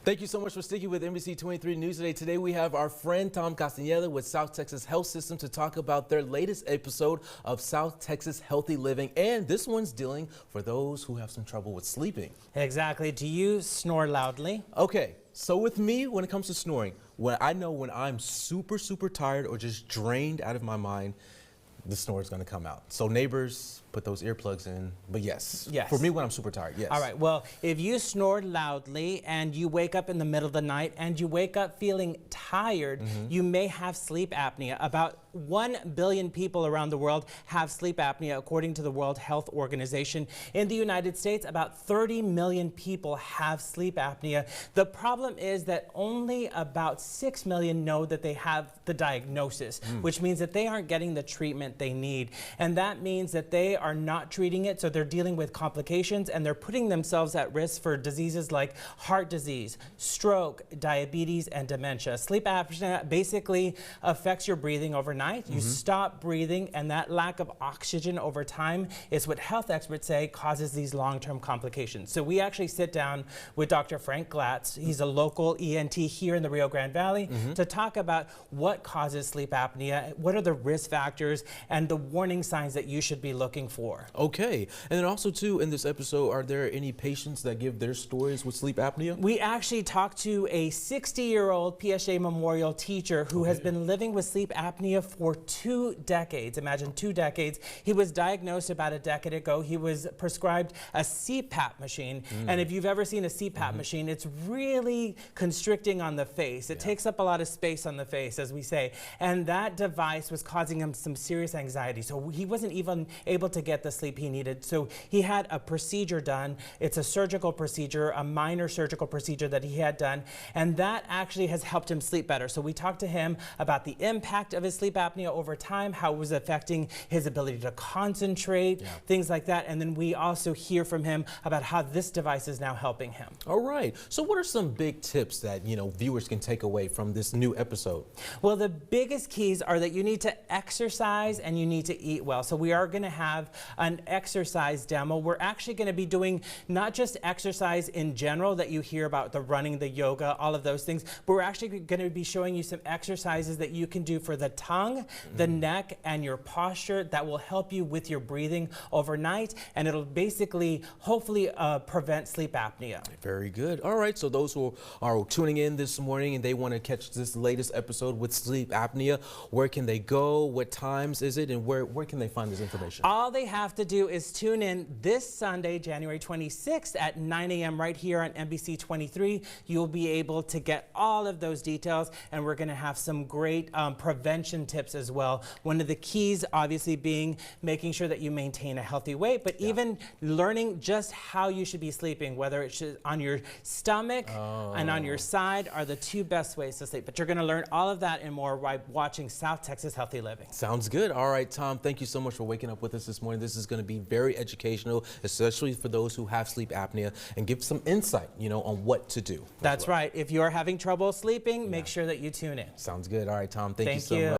Thank you so much for sticking with NBC 23 News today. Today we have our friend Tom Castaneda with South Texas Health System to talk about their latest episode of South Texas Healthy Living. And this one's dealing for those who have some trouble with sleeping. Exactly. Do you snore loudly? Okay, so with me, when it comes to snoring, when I'm super tired or just drained out of my mind, the snore is going to come out. So neighbors, put those earplugs in. But yes, for me when I'm super tired, yes. All right, well, if you snore loudly and you wake up in the middle of the night and you wake up feeling tired, you may have sleep apnea. About 1 billion people around the world have sleep apnea, according to the World Health Organization. In the United States, about 30 million people have sleep apnea. The problem is that only about 6 million know that they have the diagnosis, which means that they aren't getting the treatment they need. And that means that they are not treating it, so they're dealing with complications and they're putting themselves at risk for diseases like heart disease, stroke, diabetes, and dementia. Sleep apnea basically affects your breathing overnight. You stop breathing, and that lack of oxygen over time is what health experts say causes these long-term complications. So we actually sit down with Dr. Frank Glatz. He's a local ENT here in the Rio Grande Valley to talk about what causes sleep apnea, what are the risk factors, and the warning signs that you should be looking for. Okay, and then also too, in this episode, are there any patients that give their stories with sleep apnea? We actually talked to a 60-year-old PSA Memorial teacher who has been living with sleep apnea for 2 decades. Imagine 2 decades. He was diagnosed about a decade ago. He was prescribed a CPAP machine, and if you've ever seen a CPAP machine, it's really constricting on the face. It takes up a lot of space on the face, as we say, and that device was causing him some serious anxiety. So he wasn't even able to get the sleep he needed. So he had a procedure done. It's a surgical procedure, a minor surgical procedure that he had done, and that actually has helped him sleep better. So we talked to him about the impact of his sleep apnea over time, how it was affecting his ability to concentrate, things like that. And then we also hear from him about how this device is now helping him. All right. So what are some big tips that, viewers can take away from this new episode? Well, the biggest keys are that you need to exercise and you need to eat well. So we are going to have an exercise demo. We're actually going to be doing not just exercise in general that you hear about, the running, the yoga, all of those things, but we're actually going to be showing you some exercises that you can do for the tongue, the neck, and your posture that will help you with your breathing overnight, and it'll basically, hopefully, prevent sleep apnea. Very good. All right, so those who are tuning in this morning and they want to catch this latest episode with sleep apnea, where can they go? What times is it? And where can they find this information? All they have to do is tune in this Sunday, January 26th at 9 a.m. right here on NBC 23. You'll be able to get all of those details, and we're going to have some great prevention tips as well. One of the keys obviously being making sure that you maintain a healthy weight, but even learning just how you should be sleeping, whether it's on your stomach and on your side are the 2 best ways to sleep. But you're going to learn all of that and more by watching South Texas Healthy Living. Sounds good. All right, Tom, thank you so much for waking up with us this morning. This is going to be very educational, especially for those who have sleep apnea, and give some insight, on what to do. That's right. If you're having trouble sleeping, make sure that you tune in. Sounds good. All right, Tom, thank you so much.